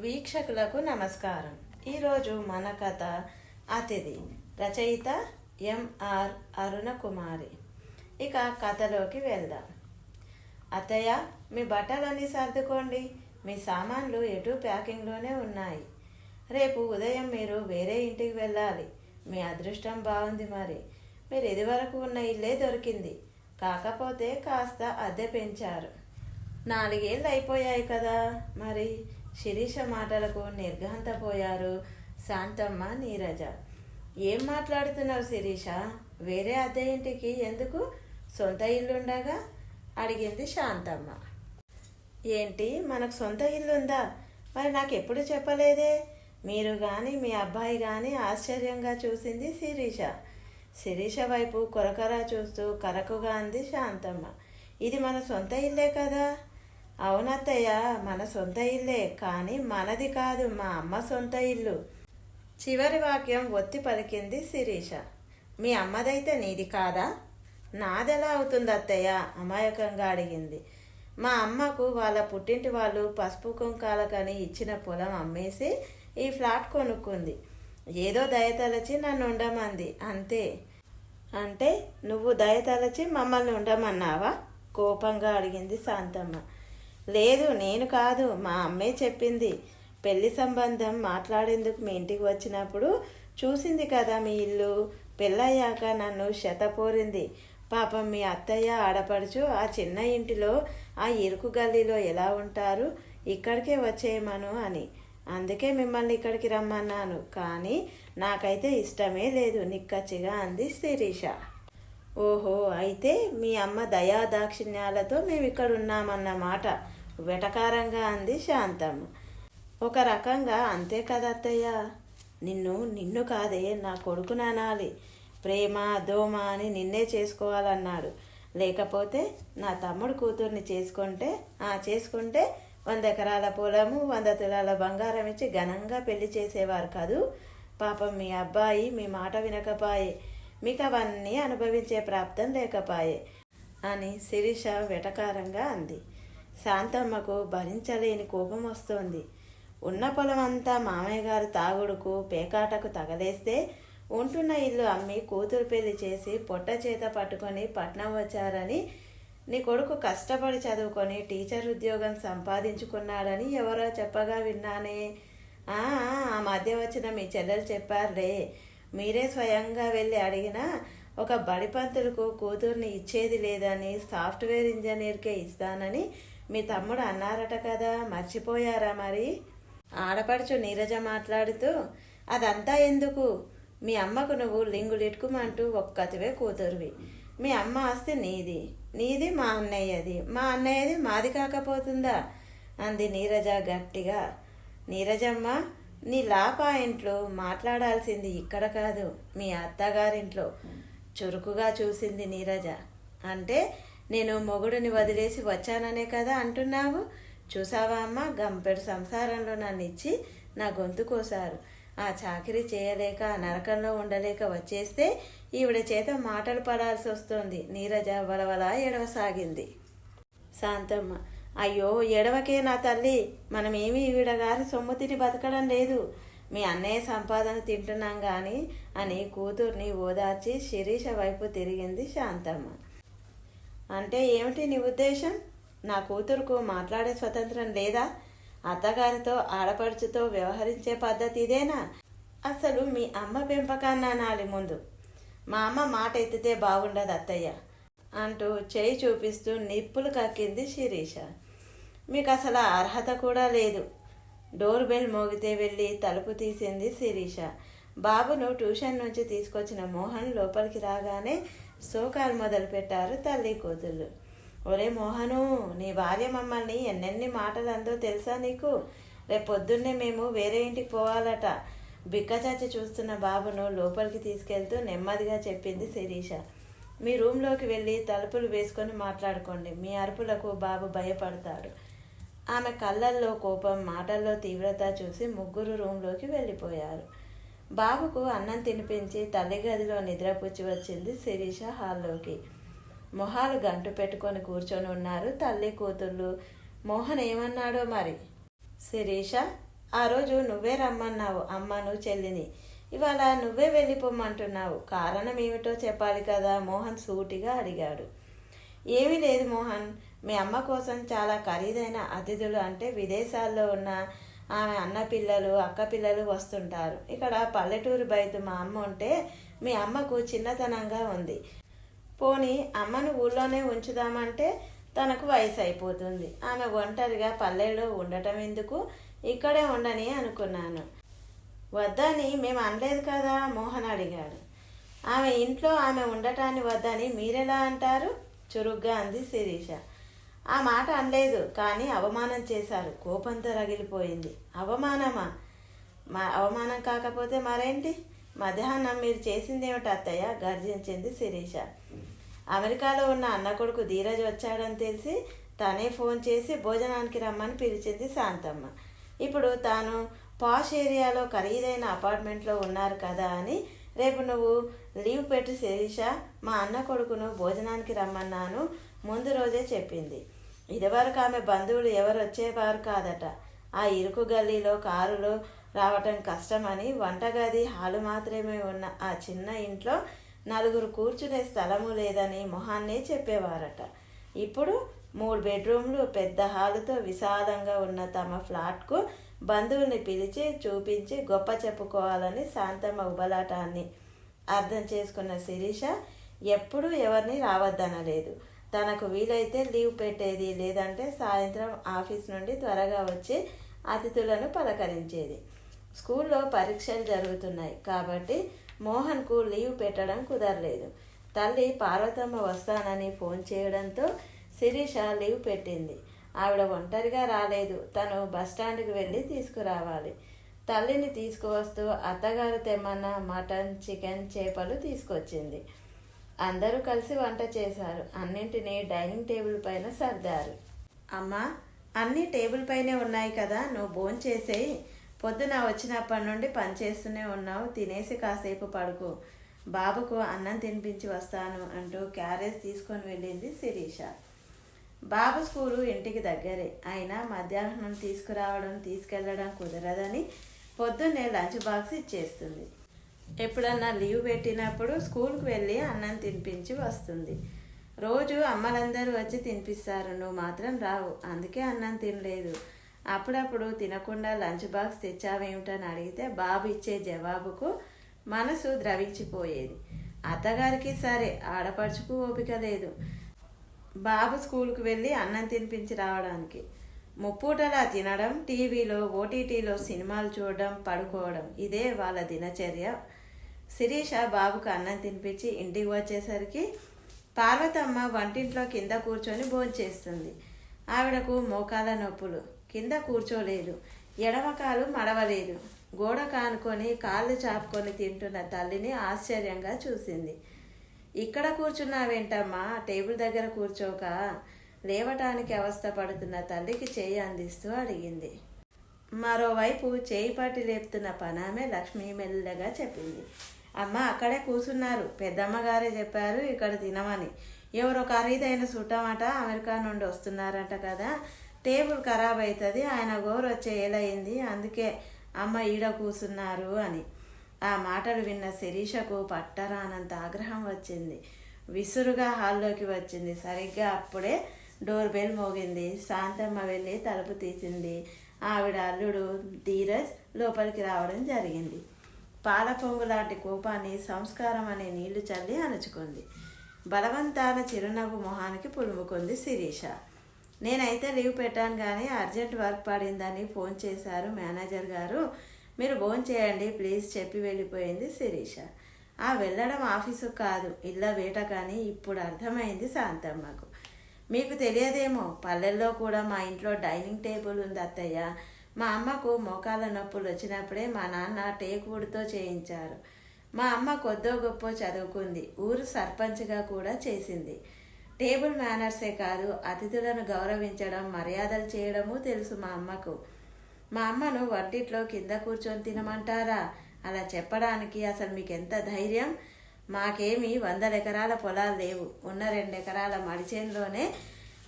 వీక్షకులకు నమస్కారం. ఈరోజు మన కథ అతిథి. రచయిత ఎంఆర్ అరుణ కుమారి. ఇక కథలోకి వెళ్దాం. అత్తయ్య, మీ బట్టలన్నీ సర్దుకోండి. మీ సామాన్లు ఎటు ప్యాకింగ్లోనే ఉన్నాయి. రేపు ఉదయం మీరు వేరే ఇంటికి వెళ్ళాలి. మీ అదృష్టం బాగుంది. మరి మీరు ఇదివరకు ఉన్న ఇల్లే దొరికింది. కాకపోతే కాస్త అద్దె పెంచారు. 4 ఏళ్ళు అయిపోయాయి కదా. మరి శిరీష మాటలకు నిర్ఘాంతపోయారు శాంతమ్మ, నీరజ. ఏం మాట్లాడుతున్నావు శిరీష? వేరే అద్దె ఇంటికి ఎందుకు? సొంత ఇల్లుండగా అడిగింది శాంతమ్మ. ఏంటి, మనకు సొంత ఇల్లుందా? మరి నాకు ఎప్పుడు చెప్పలేదే? మీరు కానీ మీ అబ్బాయి కానీ ఆశ్చర్యంగా చూసింది శిరీష. శిరీష వైపు కొరకరా చూస్తూ కరకుగా అంది శాంతమ్మ. ఇది మన సొంత ఇల్లే కదా. అవునత్తయ్య, మన సొంత ఇల్లే, కానీ మనది కాదు, మా అమ్మ సొంత ఇల్లు. చివరి వాక్యం ఒత్తి పలికింది శిరీష. మీ అమ్మదైతే నీది కాదా? నాదెలా అవుతుంది అత్తయ్య? అమాయకంగా అడిగింది. మా అమ్మకు వాళ్ళ పుట్టింటి వాళ్ళు పసుపు కుంకాలకని ఇచ్చిన పొలం అమ్మేసి ఈ ఫ్లాట్ కొనుక్కుంది. ఏదో దయతలచి నన్ను ఉండమంది, అంతే. అంటే నువ్వు దయతలచి మమ్మల్ని ఉండమన్నావా? కోపంగా అడిగింది శాంతమ్మ. లేదు, నేను కాదు, మా అమ్మే చెప్పింది. పెళ్లి సంబంధం మాట్లాడేందుకు మీ ఇంటికి వచ్చినప్పుడు చూసింది కదా మీ ఇల్లు. పెళ్ళయ్యాక నన్ను శతపోరింది. పాపం మీ అత్తయ్య ఆడపడుచు ఆ చిన్న ఇంటిలో ఆ ఇరుకు గల్లీలో ఎలా ఉంటారు, ఇక్కడికే వచ్చేయమను అని. అందుకే మిమ్మల్ని ఇక్కడికి రమ్మన్నాను. కానీ నాకైతే ఇష్టమే లేదు, నిక్కచ్చిగా అంది శిరీష. ఓహో, అయితే మీ అమ్మ దయాదాక్షిణ్యాలతో మేము ఇక్కడ ఉన్నామన్నమాట, వెటకారంగా అంది శాంతమ్మ. ఒక రకంగా అంతే కదా అత్తయ్య. నిన్ను కాదే, నా కొడుకుని అనాలి. ప్రేమ దోమ అని నిన్నే చేసుకోవాలన్నాడు. లేకపోతే నా తమ్ముడు కూతుర్ని చేసుకుంటే 100 ఎకరాల పొలము 100 తులాల బంగారం ఇచ్చి ఘనంగా పెళ్లి చేసేవారు కదూ. పాపం మీ అబ్బాయి మీ మాట వినకపాయే, మీకు అవన్నీ అనుభవించే ప్రాప్తం లేకపాయే అని శిరీష వెటకారంగా అంది. శాంతమ్మకు భరించలేని కోపం వస్తోంది. ఉన్న పొలం అంతా మామయ్య గారు తాగుడుకు పేకాటకు తగలేస్తే ఉంటున్న ఇల్లు అమ్మి కూతురు పెళ్లి చేసి పొట్ట చేత పట్టుకొని పట్నం వచ్చారని, నీ కొడుకు కష్టపడి చదువుకొని టీచర్ ఉద్యోగం సంపాదించుకున్నాడని ఎవరో చెప్పగా విన్నానే. ఆ మధ్య వచ్చిన మీ చెల్లెలు చెప్పారులే. మీరే స్వయంగా వెళ్ళి అడిగినా ఒక బడిపంతులకు కూతుర్ని ఇచ్చేది లేదని, సాఫ్ట్వేర్ ఇంజనీర్కే ఇస్తానని మీ తమ్ముడు అన్నారట కదా, మర్చిపోయారా మరి? ఆడపడుచు నీరజ మాట్లాడుతూ, అదంతా ఎందుకు? మీ అమ్మకు నువ్వు లింగులిట్టుకుమంటూ ఒక్కతివే కూతురువి. మీ అమ్మ ఆస్తి నీది మా అన్నయ్యది, మా అన్నయ్యది మాది కాకపోతుందా అంది నీరజ గట్టిగా. నీరజమ్మ, నీ లా పాయింట్లు మాట్లాడాల్సింది ఇక్కడ కాదు, మీ అత్తగారింట్లో, చురుకుగా చూసింది నీరజ. అంటే నేను మొగుడిని వదిలేసి వచ్చాననే కదా అంటున్నావు? చూసావా అమ్మ, గంపెడు సంసారంలో నన్ను ఇచ్చి నా గొంతు కోసారు. ఆ చాకిరీ చేయలేక నరకంలో ఉండలేక వచ్చేస్తే ఈవిడ చేత మాటలు పడాల్సి వస్తోంది. నీరజ వలవలా ఎడవసాగింది. శాంతమ్మ, అయ్యో ఎడవకే నా తల్లి, మనమేమి ఈవిడ గారి సొమ్ము తిని బతకడం లేదు, మీ అన్నయ్య సంపాదన తింటున్నాం కానీ అని కూతుర్ని ఓదార్చి శిరీష వైపు తిరిగింది శాంతమ్మ. అంటే ఏమిటి నీ ఉద్దేశం? నా కూతురుకు మాట్లాడే స్వతంత్రం లేదా? అత్తగారితో ఆడపడుచుతో వ్యవహరించే పద్ధతి ఇదేనా? అసలు మీ అమ్మ పెంపకాన్ని అనాలి ముందు. మా అమ్మ మాట ఎత్తితే బాగుండదు అత్తయ్య అంటూ చేయి చూపిస్తూ నిప్పులు కక్కింది శిరీష. మీకు అసలు అర్హత కూడా లేదు. డోర్ బెల్ మోగితే వెళ్ళి తలుపు తీసింది శిరీష. బాబును ట్యూషన్ నుంచి తీసుకొచ్చిన మోహన్ లోపలికి రాగానే శోకాలు మొదలుపెట్టారు తల్లి కూతుళ్ళు. ఒరే మోహను, నీ భార్య మమ్మల్ని ఎన్నెన్ని మాటలు అందో తెలుసా నీకు? రేపొద్దున్నే మేము వేరే ఇంటికి పోవాలట. బిక్కచాచి చూస్తున్న బాబును లోపలికి తీసుకెళ్తూ నెమ్మదిగా చెప్పింది శిరీష. మీ రూమ్లోకి వెళ్ళి తలుపులు వేసుకొని మాట్లాడుకోండి. మీ అరుపులకు బాబు భయపడతాడు. ఆమె కళ్ళల్లో కోపం, మాటల్లో తీవ్రత చూసి ముగ్గురు రూమ్లోకి వెళ్ళిపోయారు. బాబుకు అన్నం తినిపించి తల్లి గదిలో నిద్రపుచ్చి వచ్చింది శిరీష హాల్లోకి. మొహాలు గంటు పెట్టుకొని కూర్చొని ఉన్నారు తల్లి కూతుళ్ళు. మోహన్ ఏమన్నాడో మరి. శిరీష, ఆ రోజు నువ్వే రమ్మన్నావు అమ్మను చెల్లిని, ఇవాళ నువ్వే వెళ్ళిపోమంటున్నావు, కారణం ఏమిటో చెప్పాలి కదా మోహన్ సూటిగా అడిగాడు. ఏమీ లేదు మోహన్, మీ అమ్మ కోసం చాలా ఖరీదైన అతిథులు అంటే విదేశాల్లో ఉన్న ఆమె అన్న పిల్లలు అక్క పిల్లలు వస్తుంటారు. ఇక్కడ పల్లెటూరు బయట మా అమ్మ ఉంటే మీ అమ్మకు చిన్నతనంగా ఉంది. పోనీ అమ్మను ఊళ్ళోనే ఉంచుదామంటే తనకు వయసు అయిపోతుంది. ఆమె ఒంటరిగా పల్లెల్లో ఉండటం ఎందుకు, ఇక్కడే ఉండని అనుకున్నాను. వద్దని మేము అనలేదు కదా మోహన్ అడిగాడు. ఆమె ఇంట్లో ఆమె ఉండటాన్ని వద్దని మీరెలా అంటారు, చురుగ్గా అంది శిరీష. ఆ మాట అనలేదు, కానీ అవమానం చేశారు. కోపంతో రగిలిపోయింది. అవమానమా? అవమానం కాకపోతే మరేంటి? మధ్యాహ్నం మీరు చేసిందేమిటి అత్తయ్య, గర్జించింది శిరీష. అమెరికాలో ఉన్న అన్న కొడుకు ధీరజ్ వచ్చాడని తెలిసి తనే ఫోన్ చేసి భోజనానికి రమ్మని పిలిచింది శాంతమ్మ. ఇప్పుడు తాను పాష్ ఏరియాలో ఖరీదైన అపార్ట్మెంట్లో ఉన్నారు కదా అని, రేపు నువ్వు లీవ్ పెట్టు శిరీష, మా అన్న కొడుకును భోజనానికి రమ్మన్నాను ముందు రోజే చెప్పింది. ఇదివరకు ఆమె బంధువులు ఎవరు వచ్చేవారు కాదట. ఆ ఇరుకు గల్లీలో కారులో రావటం కష్టమని వంటగది హాలు మాత్రమే ఉన్న ఆ చిన్న ఇంట్లో నలుగురు కూర్చునే స్థలము లేదని మొహాన్నే చెప్పేవారట. ఇప్పుడు 3 బెడ్రూమ్లు పెద్ద హాలుతో విశాలంగా ఉన్న తమ ఫ్లాట్కు బంధువుల్ని పిలిచి చూపించి గొప్ప చెప్పుకోవాలని శాంతమ్మ ఉబలాటాన్ని అర్థం చేసుకున్న శిరీష ఎప్పుడూ ఎవరిని రావద్దనలేదు. తనకు వీలైతే లీవ్ పెట్టేది, లేదంటే సాయంత్రం ఆఫీస్ నుండి త్వరగా వచ్చి అతిథులను పలకరించేది. స్కూల్లో పరీక్షలు జరుగుతున్నాయి కాబట్టి మోహన్కు లీవ్ పెట్టడం కుదరలేదు. తల్లి పార్వతమ్మ వస్తానని ఫోన్ చేయడంతో శిరీష లీవ్ పెట్టింది. ఆవిడ ఒంటరిగా రాలేదు, తను బస్టాండ్కి వెళ్ళి తీసుకురావాలి. తల్లిని తీసుకువస్తూ అత్తగారు తెమ్మన్న మటన్, చికెన్, చేపలు తీసుకొచ్చింది. అందరూ కలిసి వంట చేశారు. అన్నింటినీ డైనింగ్ టేబుల్ పైన సర్దారు. అమ్మా, అన్నీ టేబుల్ పైనే ఉన్నాయి కదా, నువ్వు భోంచేసేయి. పొద్దున వచ్చినప్పటి నుండి పనిచేస్తూనే ఉన్నావు, తినేసి కాసేపు పడుకో. బాబుకు అన్నం తినిపించి వస్తాను అంటూ క్యారేజ్ తీసుకొని వెళ్ళింది శిరీష. బాబు స్కూలు ఇంటికి దగ్గరే అయినా మధ్యాహ్నం తీసుకురావడం తీసుకెళ్లడం కుదరదని పొద్దున్నే లంచ్ బాక్స్ ఇచ్చేస్తుంది. ఎప్పుడన్నా లీవ్ పెట్టినప్పుడు స్కూల్కి వెళ్ళి అన్నం తినిపించి వస్తుంది. రోజు అమ్మలందరూ వచ్చి తినిపిస్తారు, నువ్వు మాత్రం రావు, అందుకే అన్నం తినలేదు. అప్పుడప్పుడు తినకుండా లంచ్ బాక్స్ తెచ్చావేమిటని అడిగితే బాబు ఇచ్చే జవాబుకు మనసు ద్రవించిపోయేది. అత్తగారికి సరే, ఆడపడుచుకు ఓపిక లేదు బాబు స్కూల్కి వెళ్ళి అన్నం తినిపించి రావడానికి. ముప్పూటలా తినడం, టీవీలో ఓటీటీలో సినిమాలు చూడడం, పడుకోవడం, ఇదే వాళ్ళ దినచర్య. శిరీష బాబుకు అన్నం తినిపించి ఇంటికి వచ్చేసరికి పార్వతమ్మ వంటింట్లో కింద కూర్చొని భోంచేస్తుంది. ఆవిడకు మోకాల నొప్పులు, కింద కూర్చోలేదు, ఎడమకాలు మడవలేదు. గోడ కానుకొని కాళ్ళు చాపుకొని తింటున్న తల్లిని ఆశ్చర్యంగా చూసింది. ఇక్కడ కూర్చున్నావేంటమ్మా, టేబుల్ దగ్గర కూర్చోక, లేవటానికి అవస్థ పడుతున్న తల్లికి చేయి అందిస్తూ అడిగింది. మరోవైపు చేయి పట్టి లేపుతున్న పనామె లక్ష్మి మెల్లగా చెప్పింది. అమ్మ, అక్కడే కూర్చున్నారు, పెద్దమ్మగారే చెప్పారు ఇక్కడ తినమని. ఎవరో ఖరీదైన చుట్టమట, అమెరికా నుండి వస్తున్నారట కదా, టేబుల్ ఖరాబ్ అవుతుంది, ఆయన గోరు వచ్చే ఏలయింది, అందుకే అమ్మ ఈడ కూర్చున్నారు అని. ఆ మాటలు విన్న శిరీషకు పట్టరానంత ఆగ్రహం వచ్చింది. విసురుగా హాల్లోకి వచ్చింది. సరిగ్గా అప్పుడే డోర్ బెల్ మోగింది. శాంతమ్మ వెళ్ళి తలుపు తీసింది. ఆవిడ అల్లుడు ధీరజ్ లోపలికి రావడం జరిగింది. పాల పొంగు లాంటి కోపాన్ని సంస్కారం అనే నీళ్లు చల్లి అణుచుకుంది. బలవంతాన చిరునవ్వు మొహానికి పులుముకుంది శిరీష. నేనైతే లీవ్ పెట్టాను, కానీ అర్జెంట్ వర్క్ పడిందని ఫోన్ చేశారు మేనేజర్ గారు, మీరు ఫోన్ చేయండి ప్లీజ్ చెప్పి వెళ్ళిపోయింది శిరీష. ఆ వెళ్ళడం ఆఫీసు కాదు, ఇళ్ళ వేట. కానీ ఇప్పుడు అర్థమైంది శాంతమ్మకు. మీకు తెలియదేమో, పల్లెల్లో కూడా మా ఇంట్లో డైనింగ్ టేబుల్ ఉంది అత్తయ్య. మా అమ్మకు మోకాళ్ళ నొప్పులు వచ్చినప్పుడే మా నాన్న టేకువుడ్తో చేయించారు. మా అమ్మ కొద్దో గొప్ప చదువుకుంది, ఊరు సర్పంచ్గా కూడా చేసింది. టేబుల్ మేనర్సే కాదు, అతిథులను గౌరవించడం, మర్యాదలు చేయడము తెలుసు మా అమ్మకు. మా అమ్మను వంటిట్లో కింద కూర్చొని తినమంటారా? అలా చెప్పడానికి అసలు మీకు ఎంత ధైర్యం? మాకేమీ 100 ఎకరాల పొలాలు లేవు, ఉన్న 2 ఎకరాల మడిచేనులోనే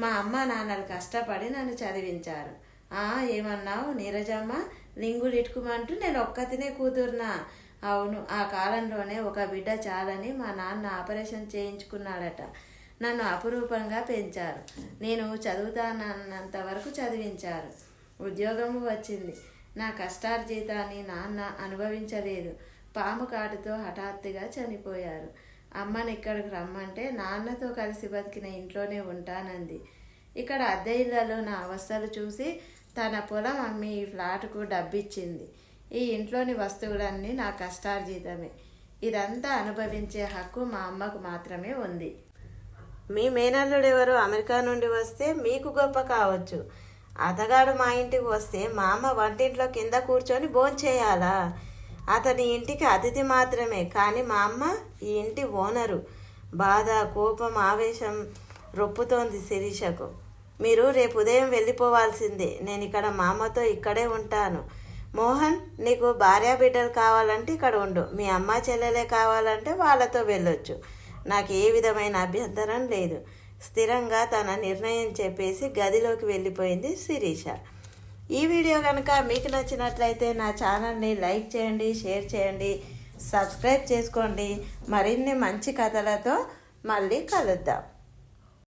మా అమ్మ నాన్నలు కష్టపడి నన్ను చదివించారు. ఏమన్నావు నీరజమ్మ? లింగులు ఇటుకుమంటూ నేను ఒక్కతినే కూతురునా. అవును, ఆ కాలంలోనే ఒక బిడ్డ చాలని మా నాన్న ఆపరేషన్ చేయించుకున్నాడట. నన్ను అపురూపంగా పెంచారు. నేను చదువుతానన్నంత వరకు చదివించారు. ఉద్యోగము వచ్చింది. నా కష్టార్జితాన్ని నాన్న అనుభవించలేదు. పాము కాటుతో హఠాత్తుగా చనిపోయారు. అమ్మని ఇక్కడికి రమ్మంటే నాన్నతో కలిసి బతికిన ఇంట్లోనే ఉంటానంది. ఇక్కడ అద్దె ఇళ్లలో నా అవస్థలు చూసి తన పొలం అమ్మి ఈ ఫ్లాటుకు డబ్బిచ్చింది. ఈ ఇంట్లోని వస్తువులన్నీ నా కష్టార్జితమే. ఇదంతా అనుభవించే హక్కు మా అమ్మకు మాత్రమే ఉంది. మీ మేనల్లుడెవరు అమెరికా నుండి వస్తే మీకు గొప్ప కావచ్చు. అతగాడు మా ఇంటికి వస్తే మా అమ్మ వంటింట్లో కింద కూర్చొని భోంచేయాలా? అతని ఇంటికి అతిథి మాత్రమే, కానీ మా అమ్మ ఈ ఇంటి ఓనరు. బాధ, కోపం, ఆవేశం రొప్పుతోంది శిరీషకు. మీరు రేపు ఉదయం వెళ్ళిపోవాల్సిందే. నేను ఇక్కడ మా అమ్మతో ఇక్కడే ఉంటాను. మోహన్, నీకు భార్యాబిడ్డలు కావాలంటే ఇక్కడ ఉండు. మీ అమ్మ చెల్లెలే కావాలంటే వాళ్ళతో వెళ్ళొచ్చు. నాకు ఏ విధమైన అభ్యంతరం లేదు. స్థిరంగా తన నిర్ణయం చెప్పేసి గదిలోకి వెళ్ళిపోయింది శిరీష. ఈ వీడియో కనుక మీకు నచ్చినట్లయితే నా ఛానల్ని లైక్ చేయండి, షేర్ చేయండి, సబ్స్క్రైబ్ చేసుకోండి. మరిన్ని మంచి కథలతో మళ్ళీ కలుద్దాం.